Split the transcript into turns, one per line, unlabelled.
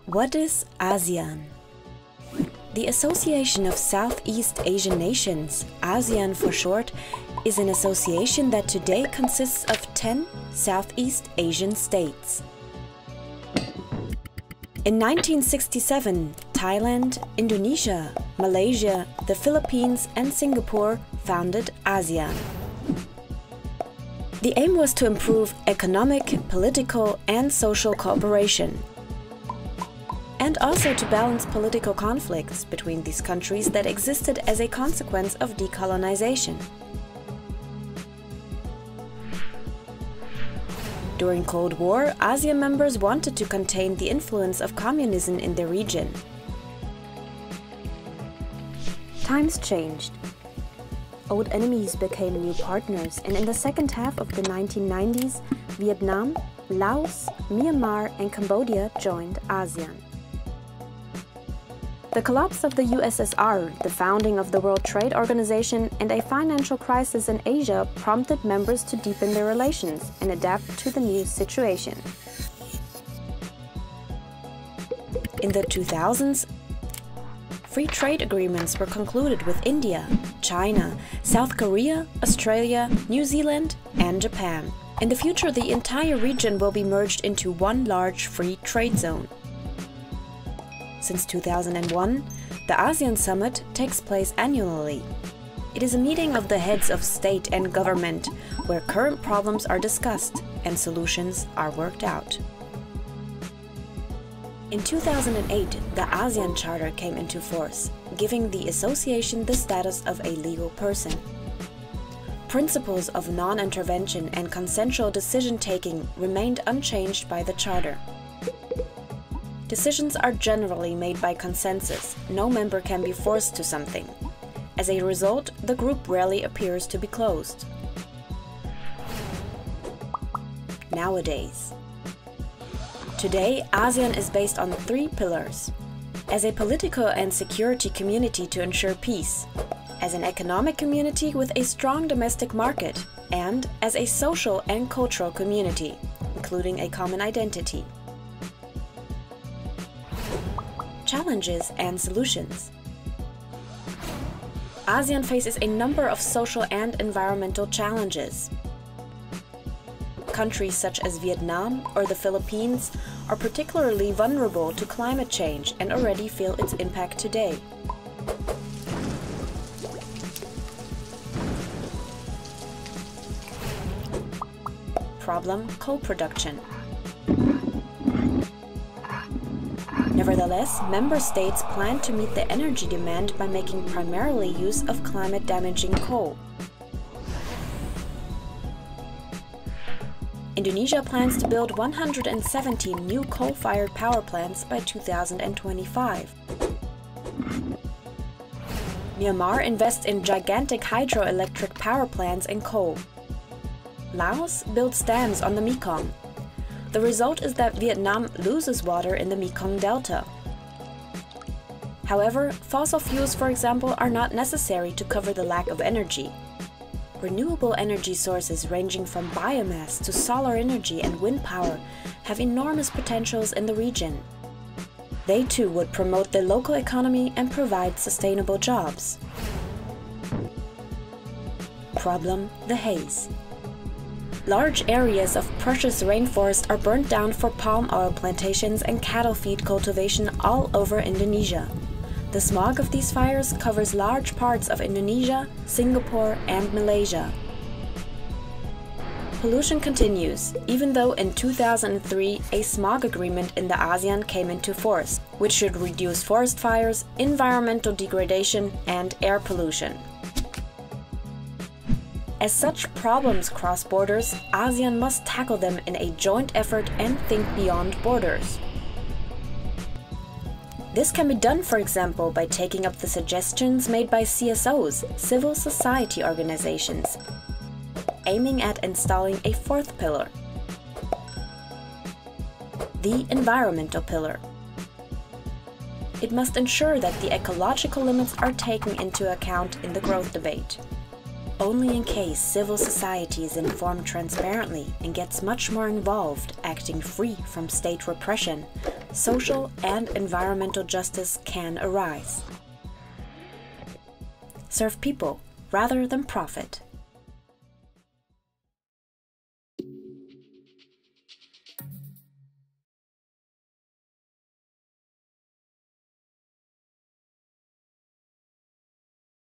What is ASEAN? The Association of Southeast Asian Nations, ASEAN for short, is an association that today consists of 10 Southeast Asian states. In 1967, Thailand, Indonesia, Malaysia, the Philippines and Singapore founded ASEAN. The aim was to improve economic, political and social cooperation, and also to balance political conflicts between these countries that existed as a consequence of decolonization. During Cold War, ASEAN members wanted to contain the influence of communism in the region. Times changed. Old enemies became new partners, and in the second half of the 1990s, Vietnam, Laos, Myanmar and Cambodia joined ASEAN. The collapse of the USSR, the founding of the World Trade Organization and a financial crisis in Asia prompted members to deepen their relations and adapt to the new situation. In the 2000s, free trade agreements were concluded with India, China, South Korea, Australia, New Zealand and Japan. In the future, the entire region will be merged into one large free trade zone. Since 2001, the ASEAN Summit takes place annually. It is a meeting of the heads of state and government where current problems are discussed and solutions are worked out. In 2008, the ASEAN Charter came into force, giving the association the status of a legal person. Principles of non-intervention and consensual decision-taking remained unchanged by the Charter. Decisions are generally made by consensus. No member can be forced to something. As a result, the group rarely appears to be closed. Nowadays. Today, ASEAN is based on 3 pillars. As a political and security community to ensure peace, as an economic community with a strong domestic market, and as a social and cultural community, including a common identity. Challenges and solutions. ASEAN faces a number of social and environmental challenges. Countries such as Vietnam or the Philippines are particularly vulnerable to climate change and already feel its impact today. Problem: coal production. Nevertheless, member states plan to meet the energy demand by making primarily use of climate-damaging coal. Indonesia plans to build 117 new coal-fired power plants by 2025. Myanmar invests in gigantic hydroelectric power plants and coal. Laos builds dams on the Mekong. The result is that Vietnam loses water in the Mekong Delta. However, fossil fuels, for example, are not necessary to cover the lack of energy. Renewable energy sources ranging from biomass to solar energy and wind power have enormous potentials in the region. They too would promote the local economy and provide sustainable jobs. Problem: the haze. Large areas of precious rainforest are burnt down for palm oil plantations and cattle feed cultivation all over Indonesia. The smog of these fires covers large parts of Indonesia, Singapore, and Malaysia. Pollution continues, even though in 2003 a smog agreement in the ASEAN came into force, which should reduce forest fires, environmental degradation, and air pollution. As such problems cross borders, ASEAN must tackle them in a joint effort and think beyond borders. This can be done, for example, by taking up the suggestions made by CSOs, civil society organizations, aiming at installing a 4th pillar, the environmental pillar. It must ensure that the ecological limits are taken into account in the growth debate. Only in case civil society is informed transparently and gets much more involved, acting free from state repression, social and environmental justice can arise. Serve people rather than profit.